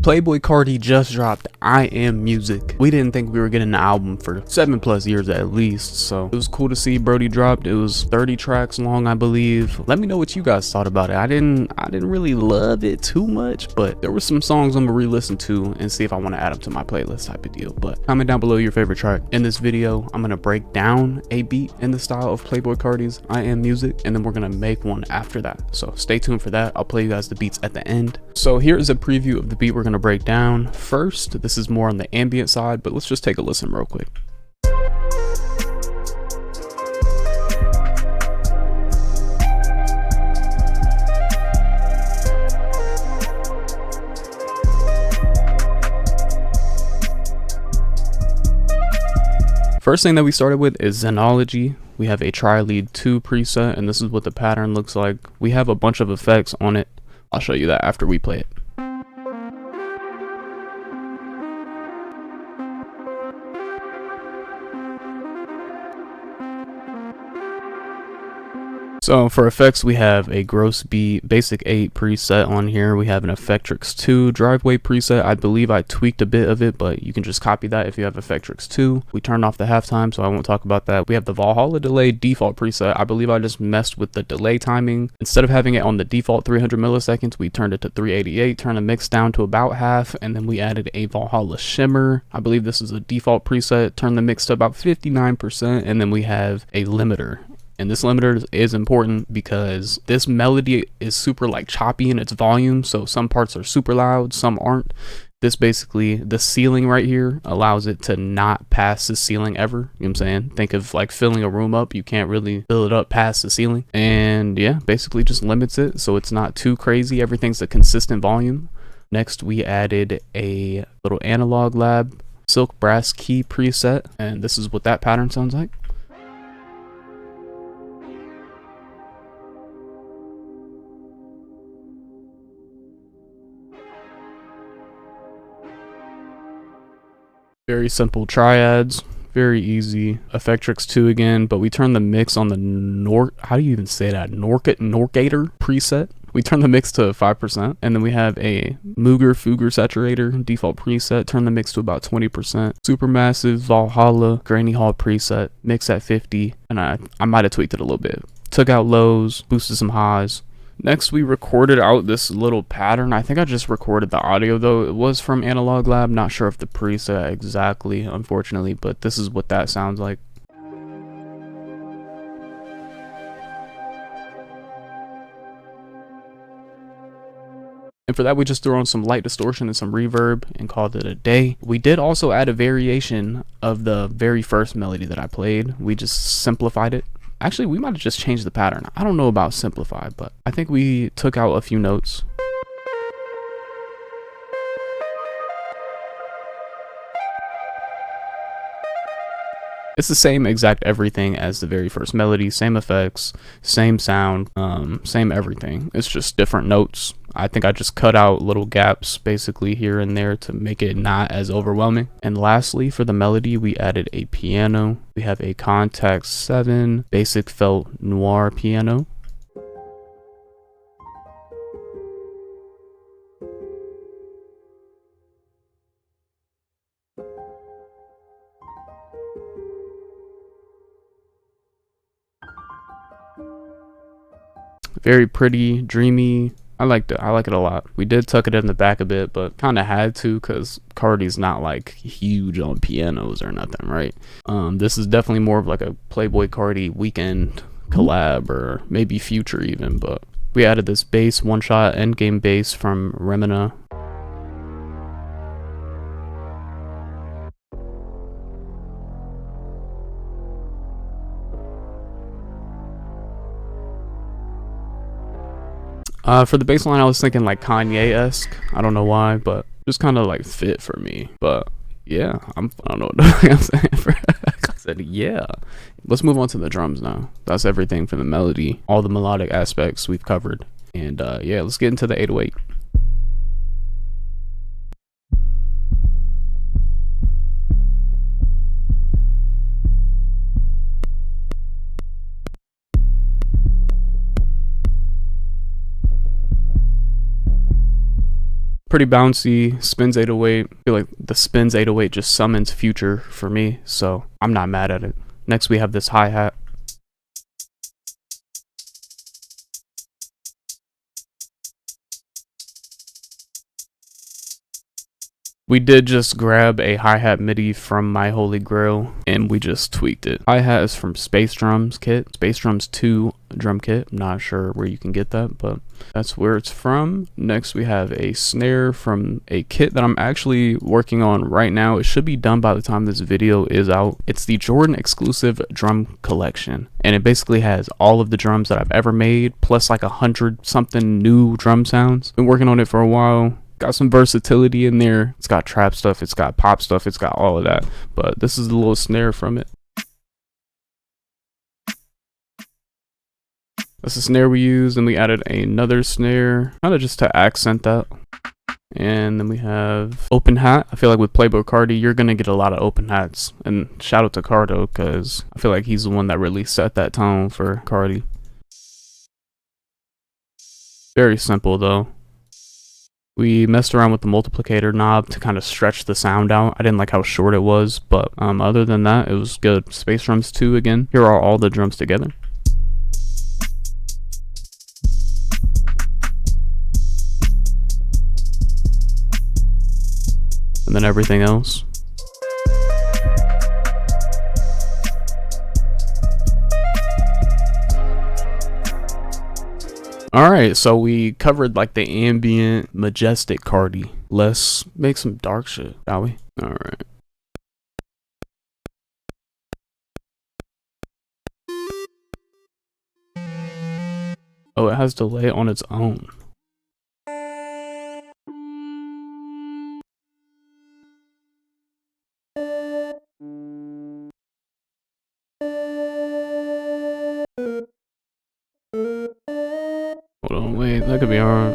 PLAYBOI CARTI just dropped I Am Music. We didn't think we were getting an album for 7+ years at least, so it was cool to see Brody dropped. It was 30 tracks long, I believe. Let me know what you guys thought about it. I didn't really love it too much, but there were some songs I'm gonna re-listen to and see if I want to add them to my playlist type of deal. But comment down below your favorite track. In this video, I'm gonna break down a beat in the style of PLAYBOI CARTI's I Am Music, and then we're gonna make one after that. So stay tuned for that. I'll play you guys the beats at the end. So here's a preview of the beat we're gonna break down. First, this is more on the ambient side, but let's just take a listen real quick. First thing that we started with is Xenology. We have a Tri-Lead 2 preset, and this is what the pattern looks like. We have a bunch of effects on it. I'll show you that after we play it. So for effects, we have a Gross Beat Basic 8 preset on here. We have an Effectrix 2 Driveway preset. I believe I tweaked a bit of it, but you can just copy that if you have Effectrix 2. We turned off the halftime, so I won't talk about that. We have the Valhalla Delay default preset. I believe I just messed with the delay timing. Instead of having it on the default 300 milliseconds, we turned it to 388, turned the mix down to about half, and then we added a Valhalla Shimmer. I believe this is a default preset, turned the mix to about 59%, and then we have a limiter. And this limiter is important because this melody is super like choppy in its volume, so some parts are super loud, some aren't. This basically, the ceiling right here allows it to not pass the ceiling ever. You know what I'm saying? Think of like filling a room up. You can't really fill it up past the ceiling. And yeah, basically just limits it so it's not too crazy. Everything's a consistent volume. Next, we added a little Analog Lab Silk Brass Key preset, and this is what that pattern sounds like. Very simple triads, very easy. Effectrix 2 again, but we turn the mix on the how do you even say that? Norcator preset. We turn the mix to 5%, and then we have a Mooger Fugger Saturator default preset, turn the mix to about 20%. Supermassive Valhalla Granny Hall preset, mix at 50, and I might have tweaked it a little bit. Took out lows, boosted some highs. Next, we recorded out this little pattern. I think I just recorded the audio though. It was from Analog Lab. Not sure if the preset exactly, unfortunately, but this is what that sounds like. And for that, we just threw on some light distortion and some reverb and called it a day. We did also add a variation of the very first melody that I played. We just simplified it. Actually, we might have just changed the pattern. I don't know about simplify, but I think we took out a few notes. It's the same exact everything as the very first melody, same effects, same sound, same everything. It's just different notes. I think I just cut out little gaps basically here and there to make it not as overwhelming. And lastly, for the melody, we added a piano. We have a Contact 7 Basic Felt Noir piano. Very pretty, dreamy. I liked it. I like it a lot. We did tuck it in the back a bit, but kind of had to because Carti's not like huge on pianos or nothing, right? This is definitely more of like a PLAYBOI CARTI weekend collab or maybe future even, but we added this bass, one-shot endgame bass from Remina. For the bass line, I was thinking like Kanye-esque. I don't know why, but just kind of like fit for me. But yeah, I don't know what I'm saying. I said yeah. Let's move on to the drums now. That's everything for the melody. All the melodic aspects we've covered. And yeah, let's get into the 808. Pretty bouncy, spins 808. I feel like the spins 808 just summons future for me, so I'm not mad at it. Next we have this hi-hat. We did just grab a hi-hat MIDI from my holy grail and we just tweaked it. Hi-hat is from Space Drums kit, Space Drums 2 drum kit. I'm not sure where you can get that, but that's where it's from. Next we have a snare from a kit that I'm actually working on right now. It should be done by the time this video is out. It's the Jordan exclusive drum collection, and it basically has all of the drums that I've ever made plus like 100 something new drum sounds. Been working on it for a while. Got some versatility in there. It's got trap stuff, it's got pop stuff, it's got all of that. But this is the little snare from it. That's the snare we used, and we added another snare, kind of just to accent that. And then we have open hat. I feel like with PLAYBOI CARTI, you're gonna get a lot of open hats. And shout out to Cardo, because I feel like he's the one that really set that tone for CARTI. Very simple though. We messed around with the multiplicator knob to kind of stretch the sound out. I didn't like how short it was, but other than that, it was good. Space Drums 2 again. Here are all the drums together. And then everything else. Alright, so we covered like the ambient, majestic CARTI. Let's make some dark shit, shall we? Alright. Oh, it has delay on its own. Hold on, wait, that could be hard.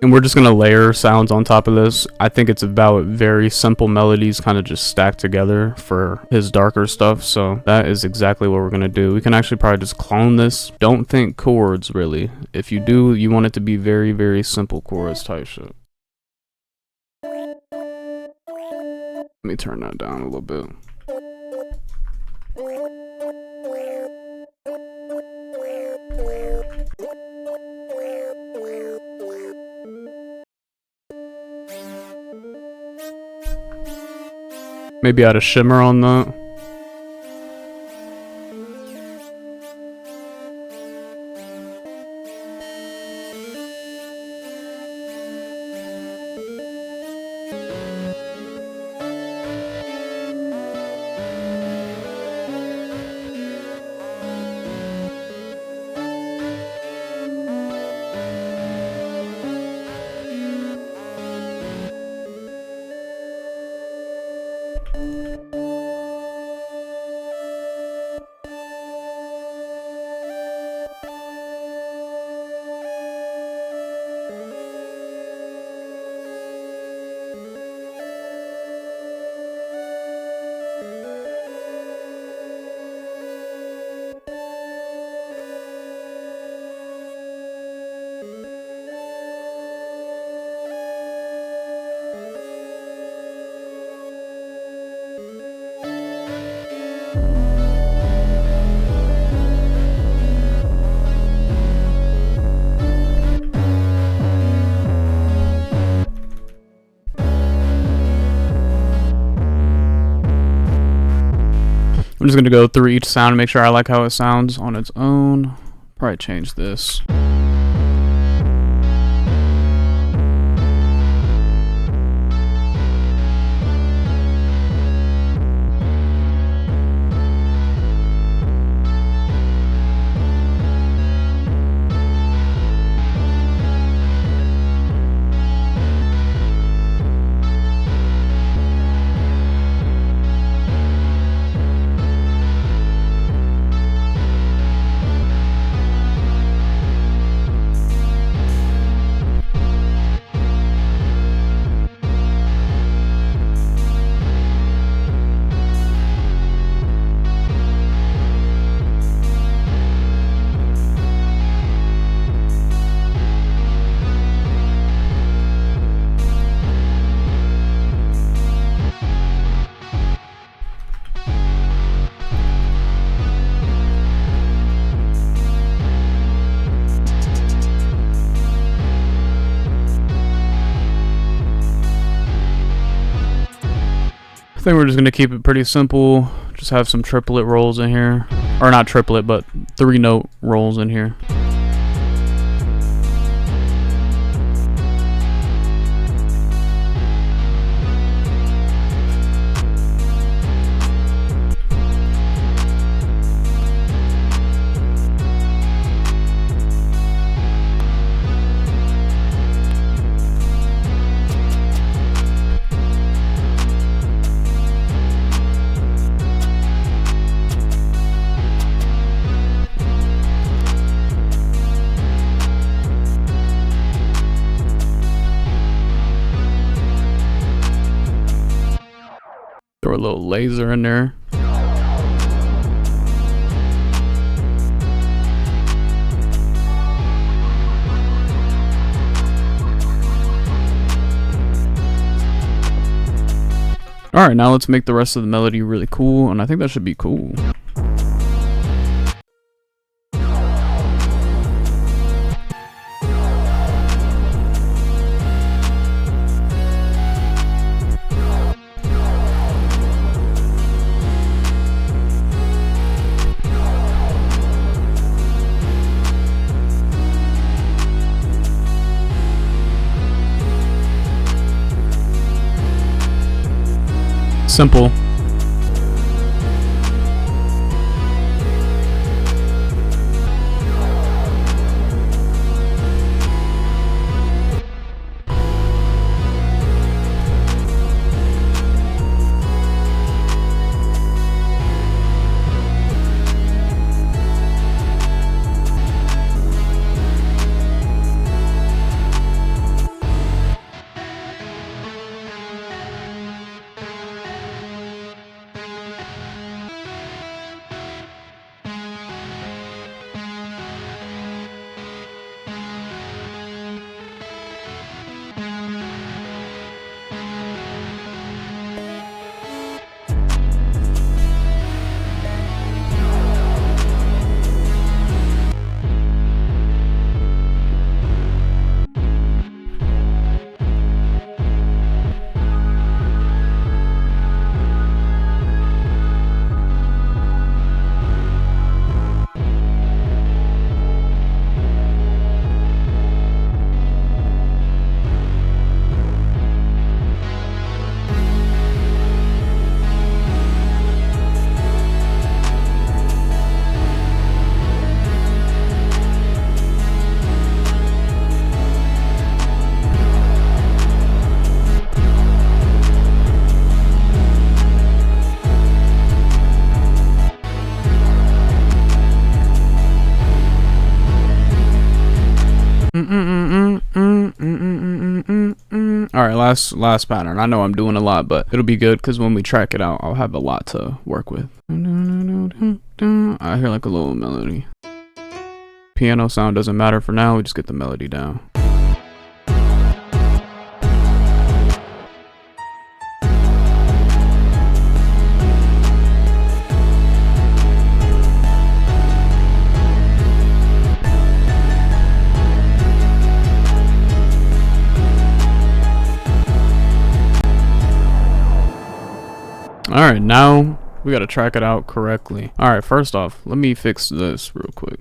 And we're just gonna layer sounds on top of this. I think it's about very simple melodies kind of just stacked together for his darker stuff. So that is exactly what we're gonna do. We can actually probably just clone this. Don't think chords really. If you do, you want it to be very, very simple chords type shit. Let me turn that down a little bit. Maybe add a shimmer on that. I'm just gonna go through each sound and make sure I like how it sounds on its own. Probably change this. I think we're just gonna keep it pretty simple. Just have some triplet rolls in here, or not triplet, but 3-note rolls in here. Throw a little laser in there. Alright, now let's make the rest of the melody really cool, and I think that should be cool. Simple. Alright, last pattern. I know I'm doing a lot, but it'll be good because when we track it out, I'll have a lot to work with. I hear like a little melody. Piano sound doesn't matter for now, we just get the melody down. Alright, now we gotta track it out correctly. Alright, first off, let me fix this real quick.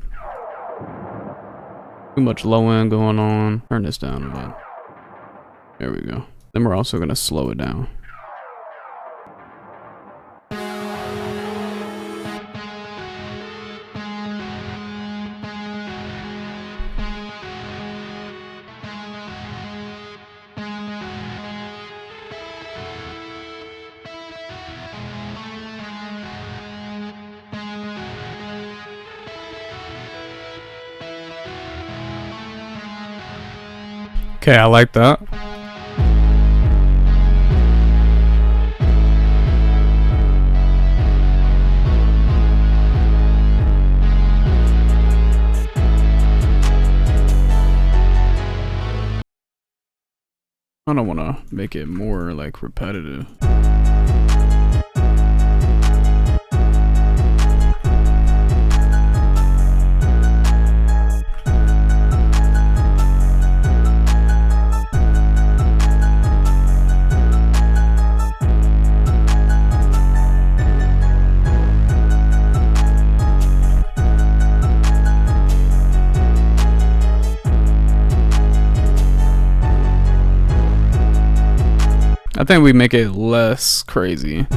Too much low end going on. Turn this down a bit. There we go. Then we're also gonna slow it down. Okay, I like that. I don't want to make it more like repetitive. I think we make it less crazy.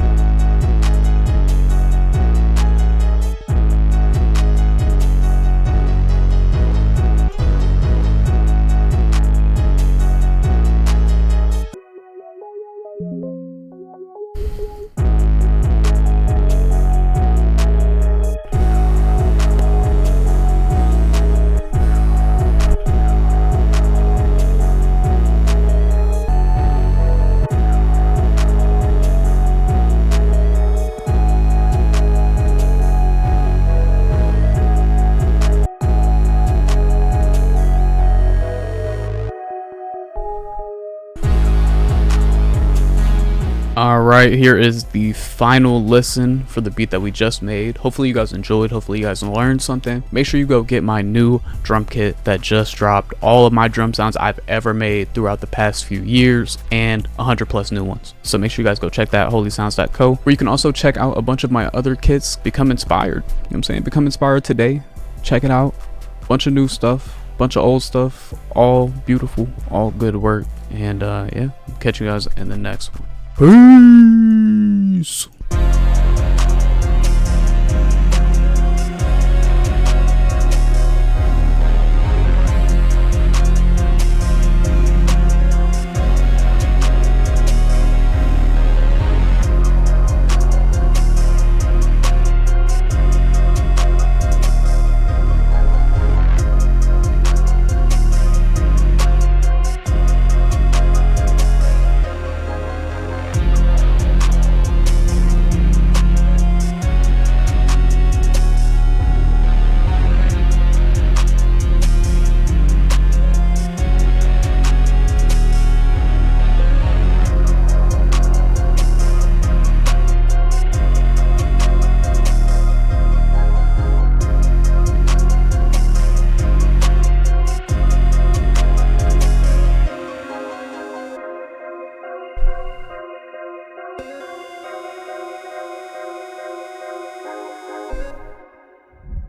Alright, here is the final listen for the beat that we just made. Hopefully you guys enjoyed, hopefully you guys learned something. Make sure you go get my new drum kit that just dropped. All of my drum sounds I've ever made throughout the past few years, and 100+ new ones. So make sure you guys go check that, holysounds.co, where you can also check out a bunch of my other kits. Become inspired, you know what I'm saying? Become inspired today. Check it out. Bunch of new stuff, bunch of old stuff, all beautiful, all good work. And yeah, catch you guys in the next one. Peace.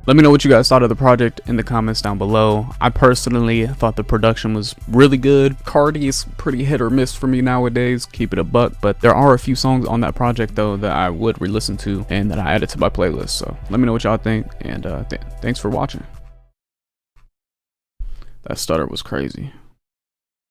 Let me know what you guys thought of the project in the comments down below. I personally thought the production was really good. Carti is pretty hit or miss for me nowadays, keep it a buck, but there are a few songs on that project though that I would re-listen to and that I added to my playlist. So let me know what y'all think, and thanks for watching. That stutter was crazy.